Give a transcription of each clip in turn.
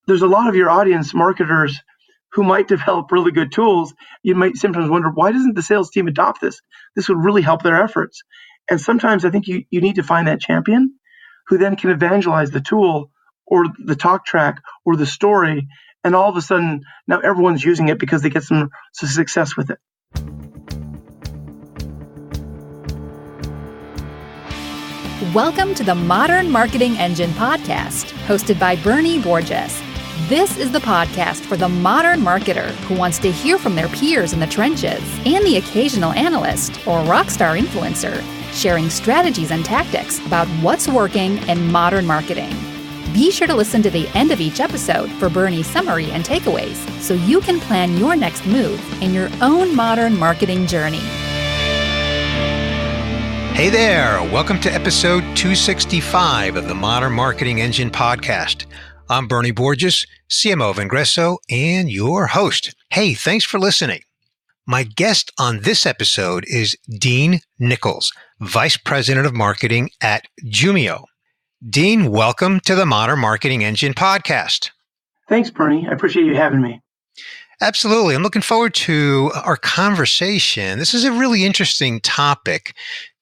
there's a lot of your audience marketers who might develop really good tools. You might sometimes wonder, why doesn't the sales team adopt this? This would really help their efforts. And sometimes I think you need to find that champion who then can evangelize the tool or the talk track or the story. And all of a sudden, now everyone's using it because they get some success with it. Welcome to the Modern Marketing Engine podcast, hosted by Bernie Borges. This is the podcast for the modern marketer who wants to hear from their peers in the trenches and the occasional analyst or rockstar influencer sharing strategies and tactics about what's working in modern marketing. Be sure to listen to the end of each episode for Bernie's summary and takeaways so you can plan your next move in your own modern marketing journey. Hey there, welcome to episode 265 of the Modern Marketing Engine podcast. I'm Bernie Borges, CMO of Vengreso, and your host. Hey, thanks for listening. My guest on this episode is Dean Nicolls, Vice President of Marketing at Jumio. Dean, welcome to the Modern Marketing Engine podcast. Thanks, Bernie. I appreciate you having me. Absolutely. I'm looking forward to our conversation. This is a really interesting topic.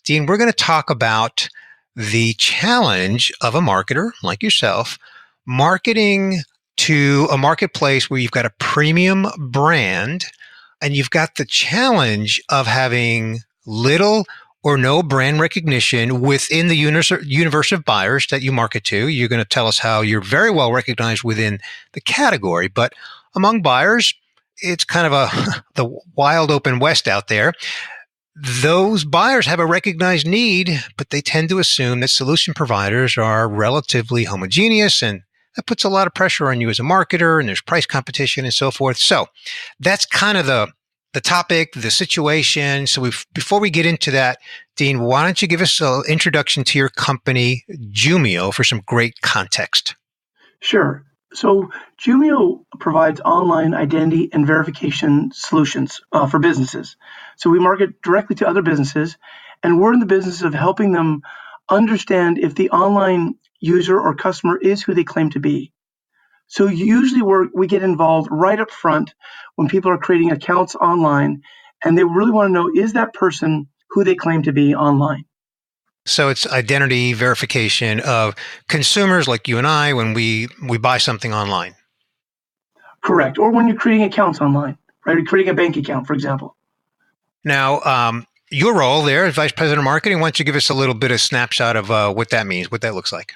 Dean, we're going to talk about the challenge of a marketer like yourself marketing to a marketplace where you've got a premium brand and you've got the challenge of having little or no brand recognition within the universe of buyers that you market to. You're going to tell us how you're very well recognized within the category, but among buyers, it's kind of the wild open west out there. Those buyers have a recognized need, but they tend to assume that solution providers are relatively homogeneous, and that puts a lot of pressure on you as a marketer, and there's price competition and so forth. So that's kind of the topic, the situation. So before we get into that, Dean, why don't you give us an introduction to your company, Jumio, for some great context? Sure. So Jumio provides online identity and verification solutions for businesses. So we market directly to other businesses, and we're in the business of helping them understand if the online user or customer is who they claim to be. So usually we get involved right up front when people are creating accounts online, and they really want to know, is that person who they claim to be online? So it's identity verification of consumers like you and I when we buy something online. Correct. Or when you're creating accounts online, right? You're creating a bank account, for example. Now, your role there as Vice President of Marketing, why don't you give us a little bit of snapshot of what that means, what that looks like?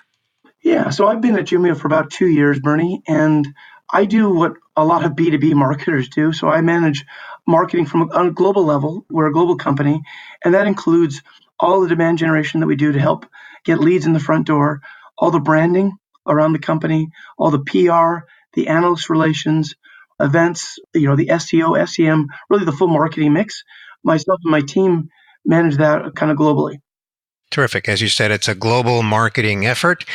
Yeah, so I've been at Jumio for about 2 years, Bernie, and I do what a lot of B2B marketers do. So I manage marketing from a global level. We're a global company, and that includes all the demand generation that we do to help get leads in the front door, all the branding around the company, all the PR, the analyst relations, events, the SEO, SEM, really the full marketing mix. Myself and my team manage that kind of globally. Terrific. As you said, it's a global marketing effort.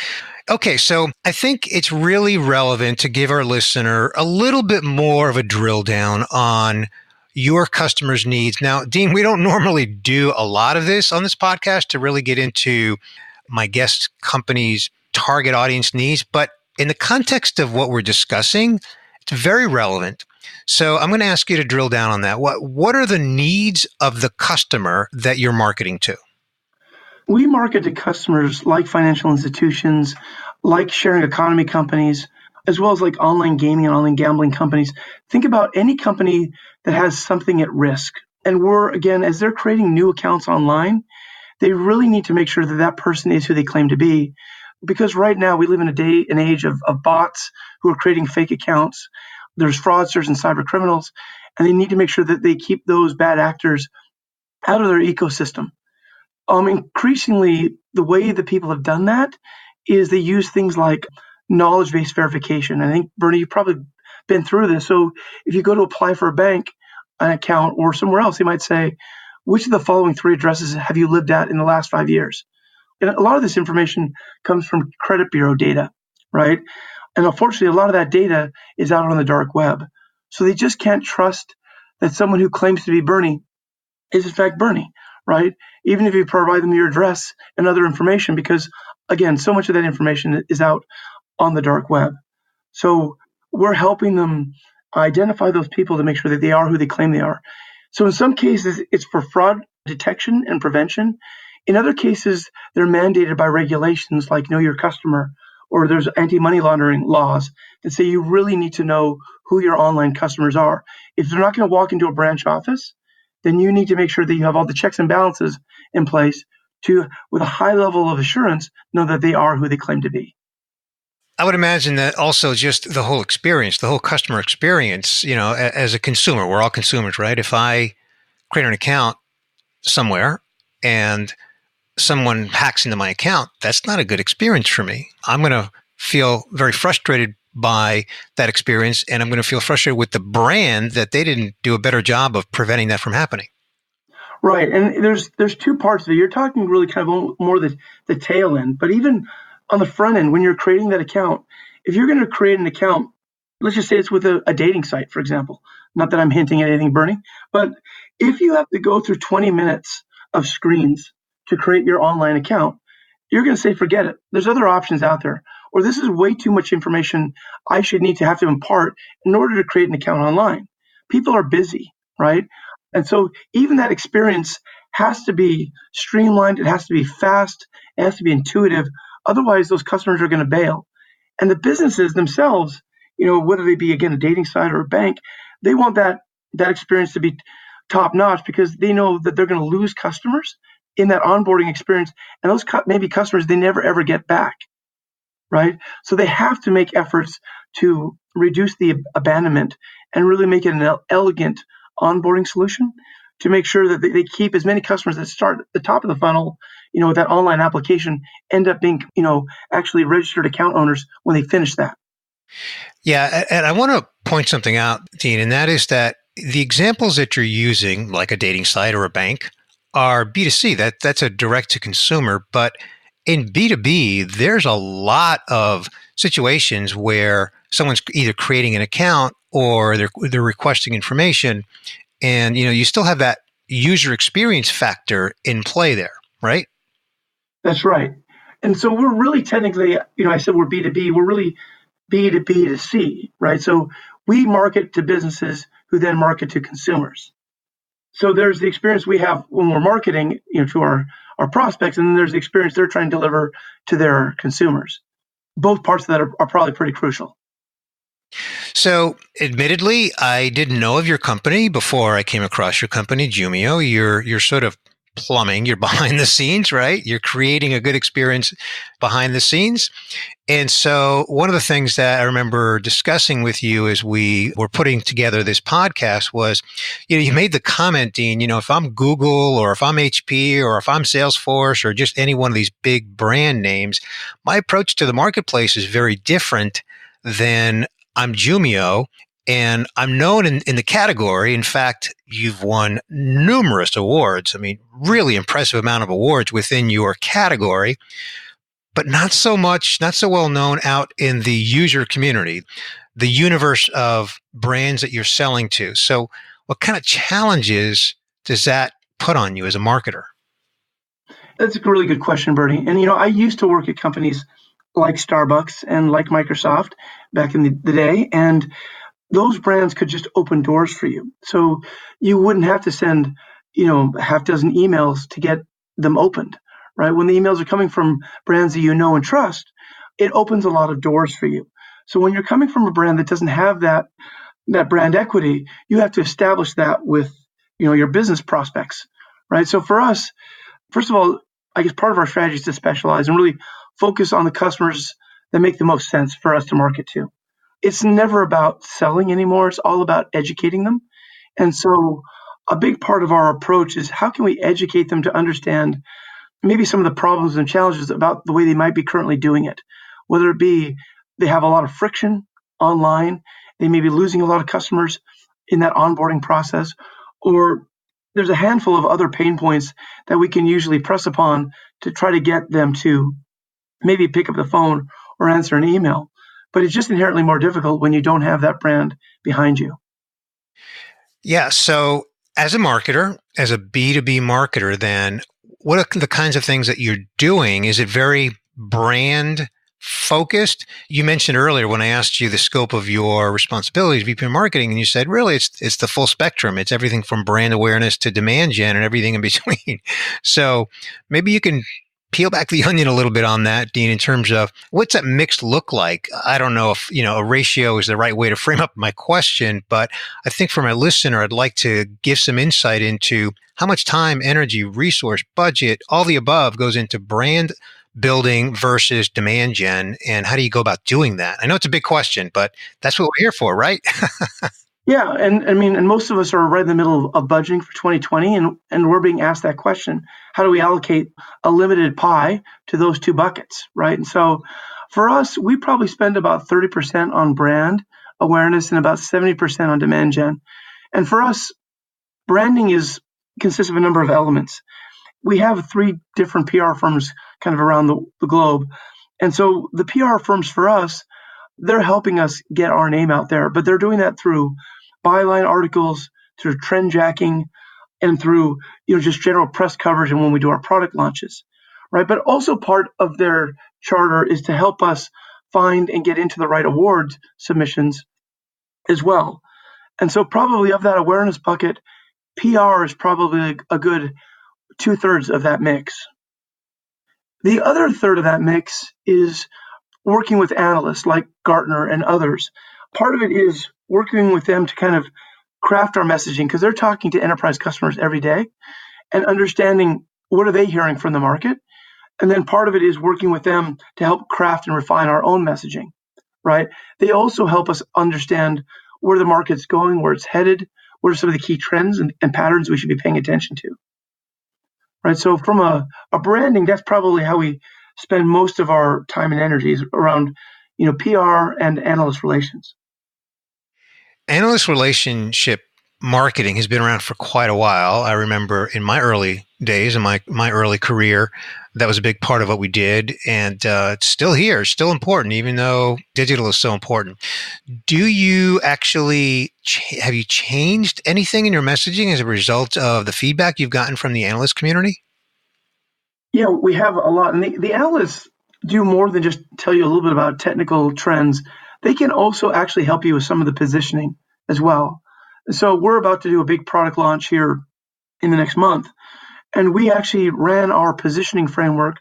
Okay, so I think it's really relevant to give our listener a little bit more of a drill down on your customers' needs. Now, Dean, we don't normally do a lot of this on this podcast to really get into my guest company's target audience needs, but in the context of what we're discussing, it's very relevant. So I'm going to ask you to drill down on that. What are the needs of the customer that you're marketing to? We market to customers like financial institutions, like sharing economy companies, as well as like online gaming and online gambling companies. Think about any company that has something at risk. And again, as they're creating new accounts online, they really need to make sure that that person is who they claim to be. Because right now we live in a day and age of bots who are creating fake accounts. There's fraudsters and cyber criminals, and they need to make sure that they keep those bad actors out of their ecosystem. Increasingly, the way that people have done that is they use things like knowledge-based verification. I think, Bernie, you've probably been through this. So if you go to apply for an account or somewhere else, they might say, which of the following 3 addresses have you lived at in the last 5 years? And a lot of this information comes from credit bureau data, right? And unfortunately, a lot of that data is out on the dark web. So they just can't trust that someone who claims to be Bernie is in fact Bernie, right? Even if you provide them your address and other information, because again, so much of that information is out on the dark web. So we're helping them identify those people to make sure that they are who they claim they are. So in some cases, it's for fraud detection and prevention. In other cases, they're mandated by regulations like Know Your Customer, or there's anti-money laundering laws that say you really need to know who your online customers are. If they're not going to walk into a branch office, then you need to make sure that you have all the checks and balances in place to, with a high level of assurance, know that they are who they claim to be. I would imagine that also just the whole experience, the whole customer experience, as a consumer, we're all consumers, right? If I create an account somewhere and someone hacks into my account, that's not a good experience for me. I'm going to feel very frustrated by that experience, and I'm going to feel frustrated with the brand that they didn't do a better job of preventing that from happening. Right, and there's two parts of it. You're talking really kind of more the tail end, but even on the front end, when you're creating that account, if you're going to create an account, let's just say it's with a dating site, for example. Not that I'm hinting at anything, Bernie, but if you have to go through 20 minutes of screens to create your online account, you're going to say, forget it. There's other options out there. Or this is way too much information I should need to have to impart in order to create an account online. People are busy, right? And so even that experience has to be streamlined. It has to be fast. It has to be intuitive. Otherwise, those customers are going to bail. And the businesses themselves, whether they be, again, a dating site or a bank, they want that experience to be top notch because they know that they're going to lose customers in that onboarding experience. And those maybe customers they never, ever get back, right? So they have to make efforts to reduce the abandonment and really make it an elegant onboarding solution to make sure that they keep as many customers that start at the top of the funnel, with that online application, end up being, actually registered account owners when they finish that. Yeah, and I want to point something out, Dean, and that is that the examples that you're using, like a dating site or a bank, are B2C. That's a direct to consumer. But in B2B, there's a lot of situations where someone's either creating an account or they're requesting information, and you still have that user experience factor in play there, right? That's right. And so we're really technically, I said we're B2B, we're really B2B2C, right? So we market to businesses who then market to consumers. So there's the experience we have when we're marketing, to our prospects, and then there's the experience they're trying to deliver to their consumers. Both parts of that are probably pretty crucial. So admittedly, I didn't know of your company before I came across your company, Jumio. You're sort of plumbing, you're behind the scenes, right? You're creating a good experience behind the scenes. And so one of the things that I remember discussing with you as we were putting together this podcast was, you made the comment, Dean, if I'm Google or if I'm HP or if I'm Salesforce or just any one of these big brand names, my approach to the marketplace is very different than I'm Jumio, and I'm known in the category. In fact, you've won numerous awards. I mean, really impressive amount of awards within your category, but not so well known out in the user community, the universe of brands that you're selling to. So what kind of challenges does that put on you as a marketer? That's a really good question, Bernie. And, I used to work at companies like Starbucks and like Microsoft back in the day. And those brands could just open doors for you. So you wouldn't have to send, half dozen emails to get them opened, right? When the emails are coming from brands that you know and trust, it opens a lot of doors for you. So when you're coming from a brand that doesn't have that brand equity, you have to establish that with, your business prospects, right? So for us, first of all, I guess part of our strategy is to specialize and really focus on the customers that make the most sense for us to market to. It's never about selling anymore. It's all about educating them. And so a big part of our approach is how can we educate them to understand maybe some of the problems and challenges about the way they might be currently doing it, whether it be they have a lot of friction online, they may be losing a lot of customers in that onboarding process, or there's a handful of other pain points that we can usually press upon to try to get them to maybe pick up the phone or answer an email. But it's just inherently more difficult when you don't have that brand behind you. Yeah. So as a marketer, as a B2B marketer, then what are the kinds of things that you're doing? Is it very brand focused? You mentioned earlier when I asked you the scope of your responsibilities, VP of marketing, and you said, really, it's the full spectrum. It's everything from brand awareness to demand gen and everything in between. So maybe you can peel back the onion a little bit on that, Dean, in terms of what's that mix look like? I don't know if, a ratio is the right way to frame up my question, but I think for my listener, I'd like to give some insight into how much time, energy, resource, budget, all the above goes into brand building versus demand gen, and how do you go about doing that? I know it's a big question, but that's what we're here for, right? Yeah, and most of us are right in the middle of budgeting for 2020, and we're being asked that question: how do we allocate a limited pie to those two buckets, right? And so, for us, we probably spend about 30% on brand awareness and about 70% on demand gen. And for us, branding consists of a number of elements. We have 3 different PR firms kind of around the globe, and so the PR firms for us, they're helping us get our name out there, but they're doing that through byline articles, through trend jacking, and through just general press coverage and when we do our product launches, right? But also part of their charter is to help us find and get into the right award submissions as well. And so probably of that awareness bucket, PR is probably a good 2/3 of that mix. The other third of that mix is working with analysts like Gartner and others. Part of it is working with them to kind of craft our messaging, because they're talking to enterprise customers every day and understanding what are they hearing from the market. And then part of it is working with them to help craft and refine our own messaging, right? They also help us understand where the market's going, where it's headed, what are some of the key trends and patterns we should be paying attention to, right? So from a branding, that's probably how we spend most of our time and energies around, PR and analyst relations. Analyst relationship marketing has been around for quite a while. I remember in my early days, in my early career, that was a big part of what we did. And it's still here, still important, even though digital is so important. Do you actually, have you changed anything in your messaging as a result of the feedback you've gotten from the analyst community? Yeah, we have a lot. And the analysts do more than just tell you a little bit about technical trends. They can also actually help you with some of the positioning as well. So we're about to do a big product launch here in the next month. And we actually ran our positioning framework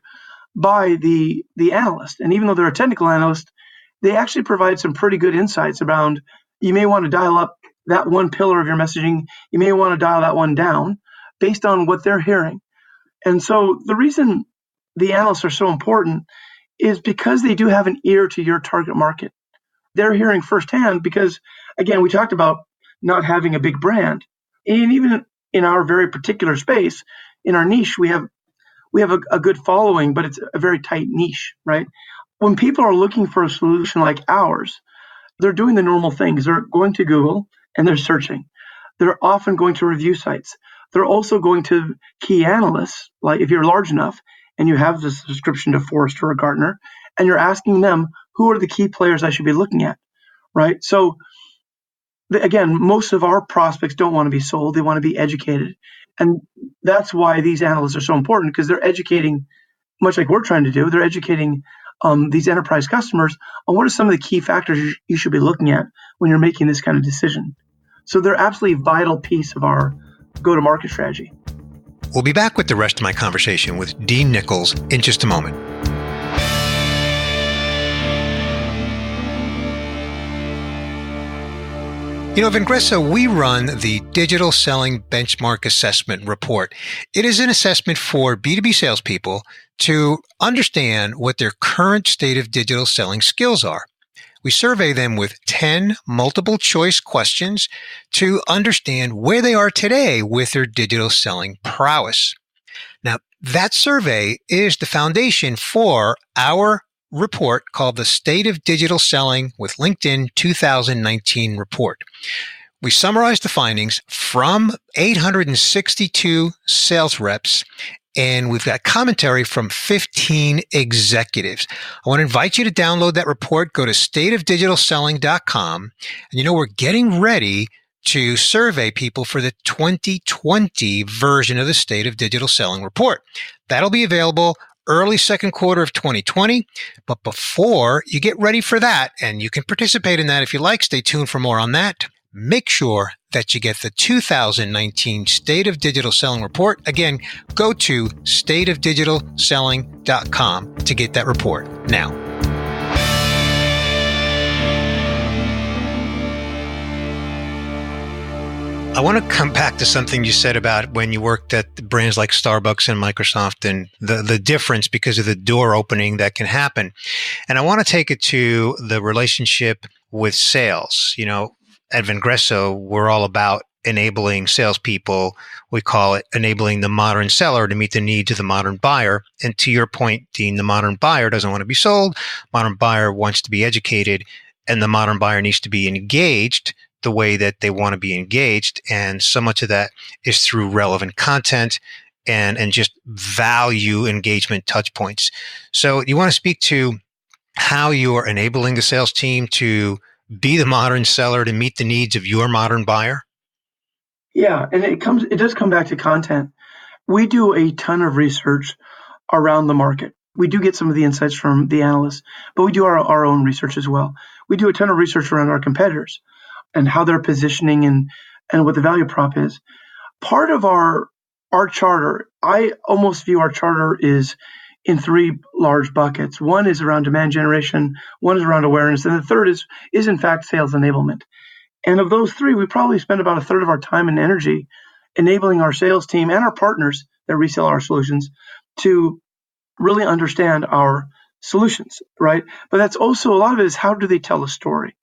by the analyst. And even though they're a technical analyst, they actually provide some pretty good insights around, you may want to dial up that one pillar of your messaging. You may want to dial that one down based on what they're hearing. And so the reason the analysts are so important is because they do have an ear to your target market. They're hearing firsthand because, again, we talked about not having a big brand. And even in our very particular space, in our niche, we have a good following, but it's a very tight niche, right? When people are looking for a solution like ours, they're doing the normal things. They're going to Google and they're searching. They're often going to review sites. They're also going to key analysts, like if you're large enough and you have this subscription to Forrester or Gartner, and you're asking them, who are the key players I should be looking at, right? So again, most of our prospects don't want to be sold. They want to be educated. And that's why these analysts are so important, because they're educating, much like we're trying to do, they're educating these enterprise customers on what are some of the key factors you should be looking at when you're making this kind of decision. So they're absolutely a vital piece of our go-to-market strategy. We'll be back with the rest of my conversation with Dean Nicolls in just a moment. At Vengreso, we run the Digital Selling Benchmark Assessment Report. It is an assessment for B2B salespeople to understand what their current state of digital selling skills are. We survey them with 10 multiple choice questions to understand where they are today with their digital selling prowess. Now, that survey is the foundation for our report called the State of Digital Selling with LinkedIn 2019 report. We summarize the findings from 862 sales reps, and we've got commentary from 15 executives. I want to invite you to download that report. Go to stateofdigitalselling.com. And we're getting ready to survey people for the 2020 version of the State of Digital Selling report. That'll be available early second quarter of 2020. But before you get ready for that, and you can participate in that if you like, stay tuned for more on that. Make sure that you get the 2019 State of Digital Selling Report. Again, go to stateofdigitalselling.com to get that report now. I want to come back to something you said about when you worked at brands like Starbucks and Microsoft and the difference because of the door opening that can happen. And I want to take it to the relationship with sales. You know, at Vengreso, we're all about enabling salespeople. We call it enabling the modern seller to meet the needs of the modern buyer. And to your point, Dean, the modern buyer doesn't want to be sold. Modern buyer wants to be educated, and the modern buyer needs to be engaged the way that they want to be engaged. And so much of that is through relevant content and just value engagement touch points. So you want to speak to how you are enabling the sales team to be the modern seller to meet the needs of your modern buyer? Yeah, and it does come back to content. We do a ton of research around the market. We do get some of the insights from the analysts, but we do our own research as well. We do a ton of research around our competitors and how they're positioning and what the value prop is. Part of our charter, I almost view our charter is in three large buckets. One is around demand generation, one is around awareness, and the third is in fact sales enablement. And of those three, we probably spend about a third of our time and energy enabling our sales team and our partners that resell our solutions to really understand our solutions, right? But that's also a lot of it is how do they tell a story?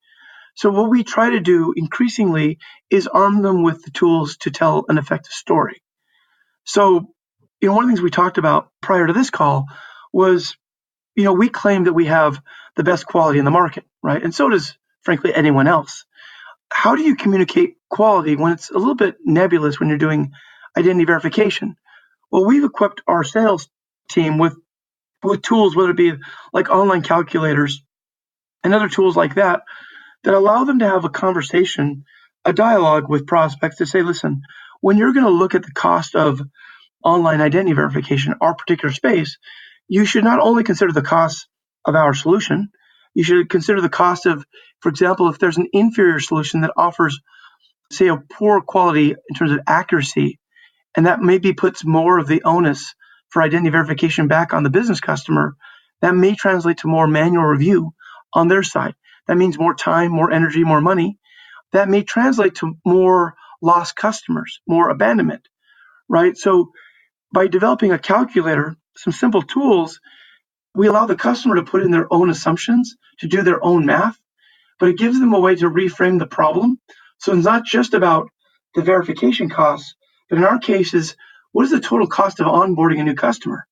So what we try to do increasingly is arm them with the tools to tell an effective story. So, one of the things we talked about prior to this call was, we claim that we have the best quality in the market, right? And so does, frankly, anyone else. How do you communicate quality when it's a little bit nebulous when you're doing identity verification? Well, we've equipped our sales team with tools, whether it be like online calculators and other tools like that allow them to have a conversation, a dialogue with prospects to say, listen, when you're going to look at the cost of online identity verification, our particular space, you should not only consider the cost of our solution, you should consider the cost of, for example, if there's an inferior solution that offers, say, a poor quality in terms of accuracy, and that maybe puts more of the onus for identity verification back on the business customer, that may translate to more manual review on their side. That means more time, more energy, more money. That may translate to more lost customers, more abandonment, right? So by developing a calculator, some simple tools, we allow the customer to put in their own assumptions, to do their own math, but it gives them a way to reframe the problem. So it's not just about the verification costs, but in our cases, what is the total cost of onboarding a new customer,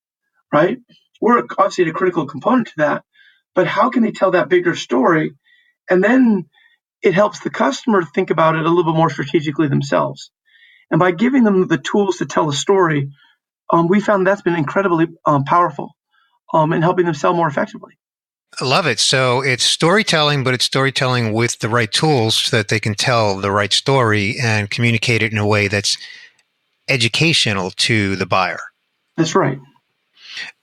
right? We're obviously a critical component to that, but how can they tell that bigger story? And then it helps the customer think about it a little bit more strategically themselves. And by giving them the tools to tell the story, we found that's been incredibly powerful in helping them sell more effectively. I love it. So it's storytelling, but it's storytelling with the right tools so that they can tell the right story and communicate it in a way that's educational to the buyer. That's right.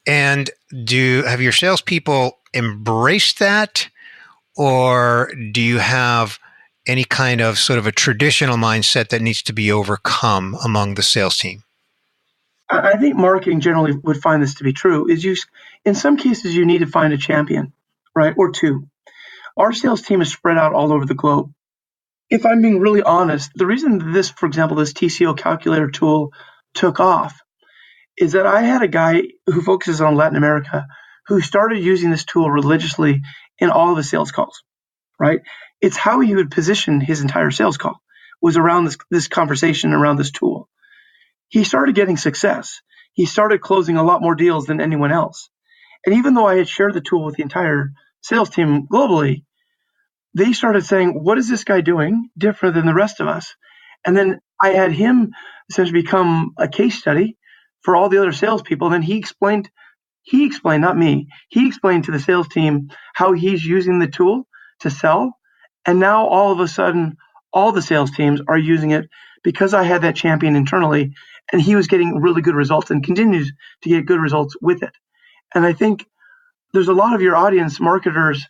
And have your salespeople embraced that? Or do you have any kind of sort of a traditional mindset that needs to be overcome among the sales team? I think marketing generally would find this to be true. In some cases, you need to find a champion, right? Or two. Our sales team is spread out all over the globe. If I'm being really honest, the reason this, for example, this TCO calculator tool took off is that I had a guy who focuses on Latin America who started using this tool religiously in all of his sales calls, right? It's how he would position his entire sales call was around this conversation around this tool. He started getting success. He started closing a lot more deals than anyone else. And even though I had shared the tool with the entire sales team globally, they started saying, what is this guy doing different than the rest of us? And then I had him essentially become a case study for all the other salespeople. Then he explained, not me, he explained to the sales team how he's using the tool to sell. And now all of a sudden, all the sales teams are using it because I had that champion internally and he was getting really good results and continues to get good results with it. And I think there's a lot of your audience marketers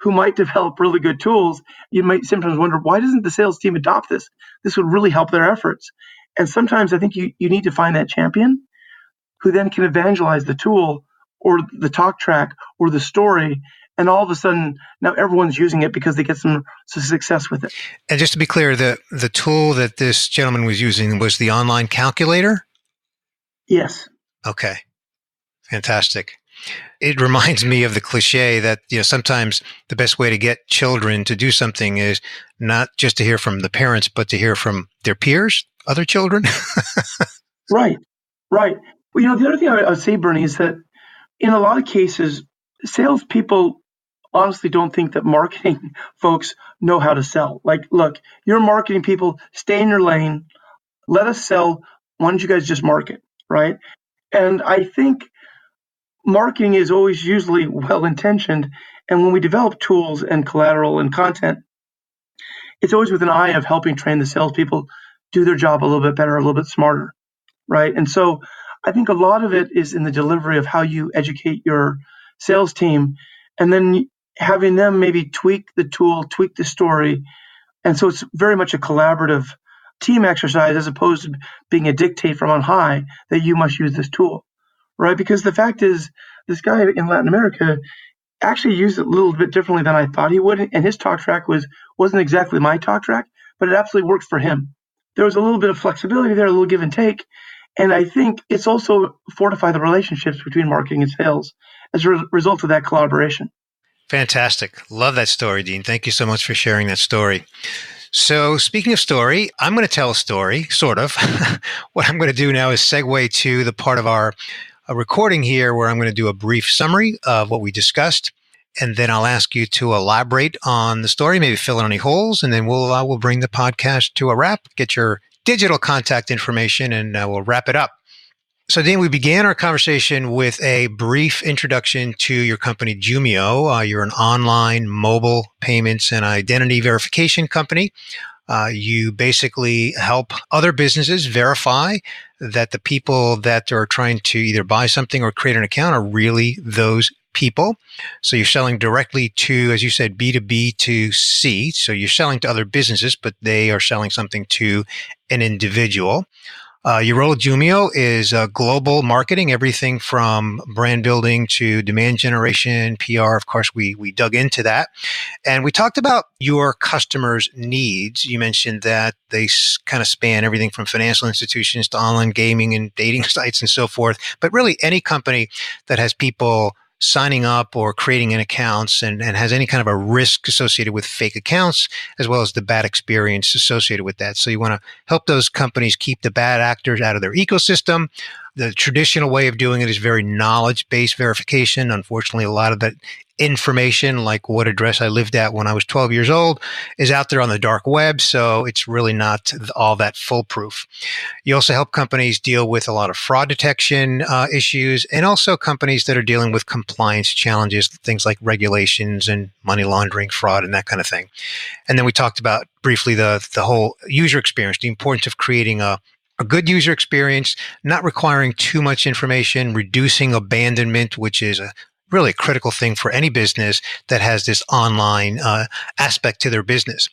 who might develop really good tools. You might sometimes wonder, why doesn't the sales team adopt this? This would really help their efforts. And sometimes I think you need to find that champion who then can evangelize the tool or the talk track or the story. And all of a sudden, now everyone's using it because they get some success with it. And just to be clear, the tool that this gentleman was using was the online calculator? Yes. Okay. Fantastic. It reminds me of the cliche that, sometimes the best way to get children to do something is not just to hear from the parents, but to hear from their peers, other children. Right. Well, the other thing I would say, Bernie, is that in a lot of cases, salespeople honestly don't think that marketing folks know how to sell. Like, look, you're marketing people, stay in your lane, let us sell. Why don't you guys just market, right? And I think marketing is always usually well-intentioned. And when we develop tools and collateral and content, it's always with an eye of helping train the salespeople do their job a little bit better, a little bit smarter, right? And so I think a lot of it is in the delivery of how you educate your sales team, and then having them maybe tweak the tool, tweak the story. And so it's very much a collaborative team exercise as opposed to being a dictate from on high that you must use this tool, right? Because the fact is, this guy in Latin America actually used it a little bit differently than I thought he would. And his talk track wasn't exactly my talk track, but it absolutely worked for him. There was a little bit of flexibility there, a little give and take. And I think it's also fortified the relationships between marketing and sales as a result of that collaboration. Fantastic. Love that story, Dean. Thank you so much for sharing that story. So speaking of story, I'm going to tell a story, sort of. What I'm going to do now is segue to the part of our recording here where I'm going to do a brief summary of what we discussed. And then I'll ask you to elaborate on the story, maybe fill in any holes, and then we'll bring the podcast to a wrap, get your digital contact information, and we'll wrap it up. So, Dean, we began our conversation with a brief introduction to your company, Jumio. You're an online mobile payments and identity verification company. You basically help other businesses verify that the people that are trying to either buy something or create an account are really those people. So you're selling directly to, as you said, B2B to C. So you're selling to other businesses, but they are selling something to an individual. Your role at Jumio is global marketing, everything from brand building to demand generation, PR. Of course, we dug into that. And we talked about your customers' needs. You mentioned that they kind of span everything from financial institutions to online gaming and dating sites and so forth. But really, any company that has people signing up or creating an accounts and has any kind of a risk associated with fake accounts, as well as the bad experience associated with that. So you want to help those companies keep the bad actors out of their ecosystem. The traditional way of doing it is very knowledge-based verification. Unfortunately, a lot of that information, like what address I lived at when I was 12 years old, is out there on the dark web. So it's really not all that foolproof. You also help companies deal with a lot of fraud detection issues, and also companies that are dealing with compliance challenges, things like regulations and money laundering, fraud, and that kind of thing. And then we talked about briefly the whole user experience, the importance of creating a good user experience, not requiring too much information, reducing abandonment, which is really a critical thing for any business that has this online aspect to their business.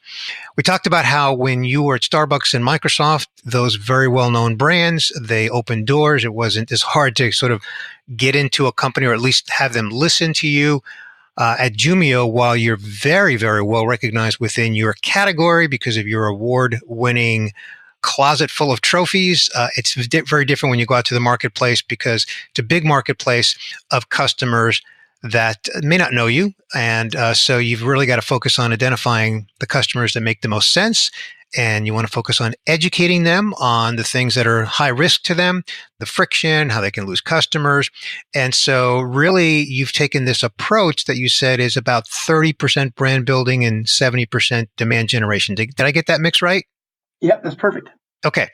We talked about how when you were at Starbucks and Microsoft, those very well-known brands, they opened doors. It wasn't as hard to sort of get into a company or at least have them listen to you. At Jumio, while you're very, very well recognized within your category because of your award-winning closet full of trophies, it's very different when you go out to the marketplace because it's a big marketplace of customers that may not know you. And so you've really got to focus on identifying the customers that make the most sense. And you want to focus on educating them on the things that are high risk to them, the friction, how they can lose customers. And so really you've taken this approach that you said is about 30% brand building and 70% demand generation. Did I get that mix right? Yep, that's perfect. Okay.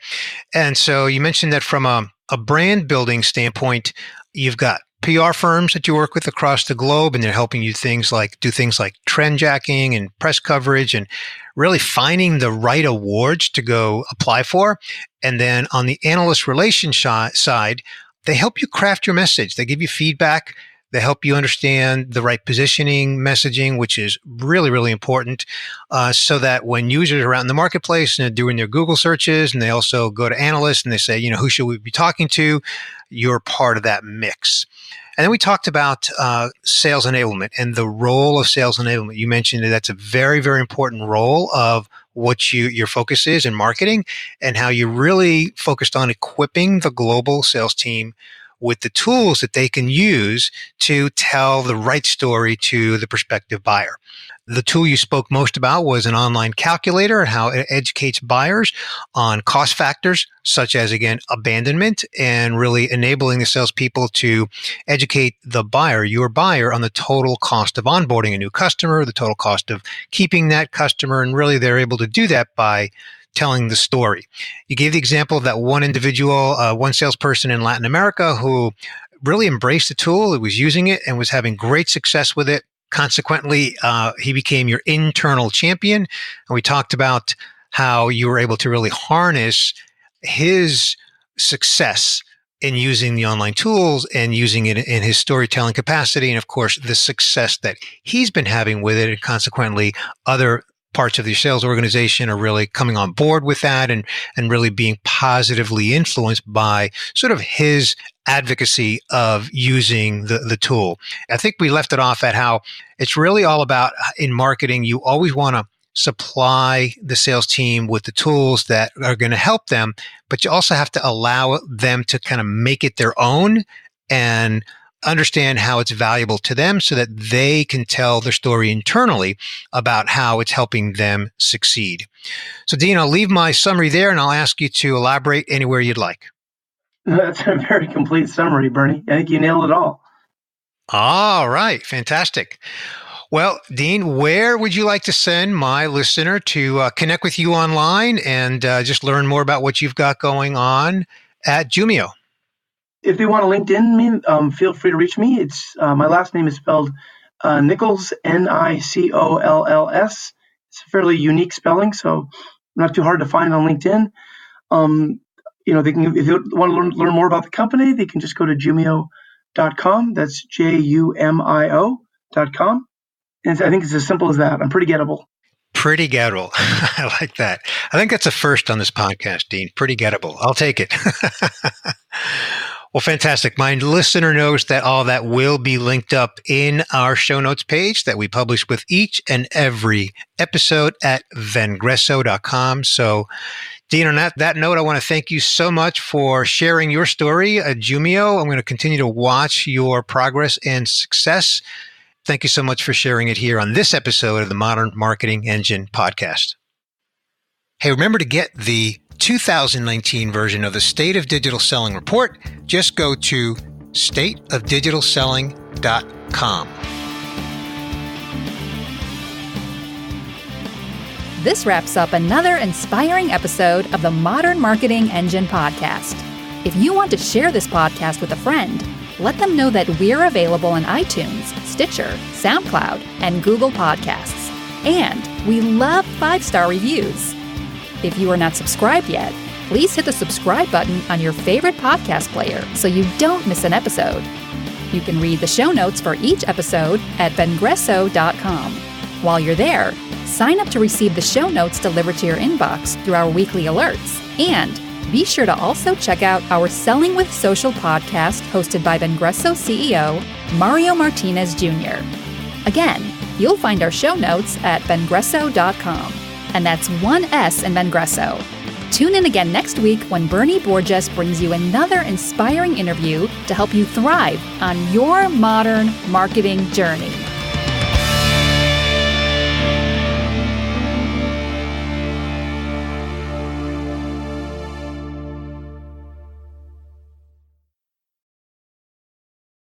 And so you mentioned that from a brand building standpoint, you've got PR firms that you work with across the globe, and they're helping you do things like trend jacking and press coverage and really finding the right awards to go apply for. And then on the analyst relations side, they help you craft your message. They give you feedback. They help you understand the right positioning, messaging, which is really, really important, so that when users are out in the marketplace and they're doing their Google searches, and they also go to Analyst and they say, who should we be talking to? You're part of that mix. And then we talked about sales enablement and the role of sales enablement. You mentioned that that's a very, very important role of what your focus is in marketing, and how you really focused on equipping the global sales team with the tools that they can use to tell the right story to the prospective buyer. The tool you spoke most about was an online calculator and how it educates buyers on cost factors such as, again, abandonment, and really enabling the salespeople to educate the buyer, your buyer, on the total cost of onboarding a new customer, the total cost of keeping that customer. And really, they're able to do that by telling the story. You gave the example of that one individual, one salesperson in Latin America who really embraced the tool, who was using it and was having great success with it. Consequently, he became your internal champion. And we talked about how you were able to really harness his success in using the online tools and using it in his storytelling capacity. And of course, the success that he's been having with it. And consequently, other parts of the sales organization are really coming on board with that and really being positively influenced by sort of his advocacy of using the tool. I think we left it off at how it's really all about, in marketing, you always want to supply the sales team with the tools that are going to help them, but you also have to allow them to kind of make it their own and understand how it's valuable to them so that they can tell their story internally about how it's helping them succeed. So, Dean, I'll leave my summary there and I'll ask you to elaborate anywhere you'd like. That's a very complete summary, Bernie. I think you nailed it all. All right. Fantastic. Well, Dean, where would you like to send my listener to connect with you online and just learn more about what you've got going on at Jumio? If they want to LinkedIn me, feel free to reach me. It's my last name is spelled Nicolls, Nicolls. It's a fairly unique spelling, so not too hard to find on LinkedIn. They can, if you want to learn more about the company, they can just go to Jumio.com. That's Jumio.com. And I think it's as simple as that. I'm pretty gettable. Pretty gettable. I like that. I think that's a first on this podcast, Dean. Pretty gettable. I'll take it. Well, fantastic. My listener knows that all that will be linked up in our show notes page that we publish with each and every episode at Vengreso.com. So, Dean, on that note, I want to thank you so much for sharing your story at Jumio. I'm going to continue to watch your progress and success. Thank you so much for sharing it here on this episode of the Modern Marketing Engine podcast. Hey, remember to get the 2019 version of the State of Digital Selling report. Just go to stateofdigitalselling.com. This wraps up another inspiring episode of the Modern Marketing Engine podcast. If you want to share this podcast with a friend, let them know that we're available on iTunes, Stitcher, SoundCloud, and Google Podcasts. And we love 5-star reviews. If you are not subscribed yet, please hit the subscribe button on your favorite podcast player so you don't miss an episode. You can read the show notes for each episode at Vengreso.com. While you're there, sign up to receive the show notes delivered to your inbox through our weekly alerts. And be sure to also check out our Selling with Social podcast hosted by Vengreso CEO Mario Martinez Jr. Again, you'll find our show notes at Vengreso.com. And that's one S in Vengreso. Tune in again next week when Bernie Borges brings you another inspiring interview to help you thrive on your modern marketing journey.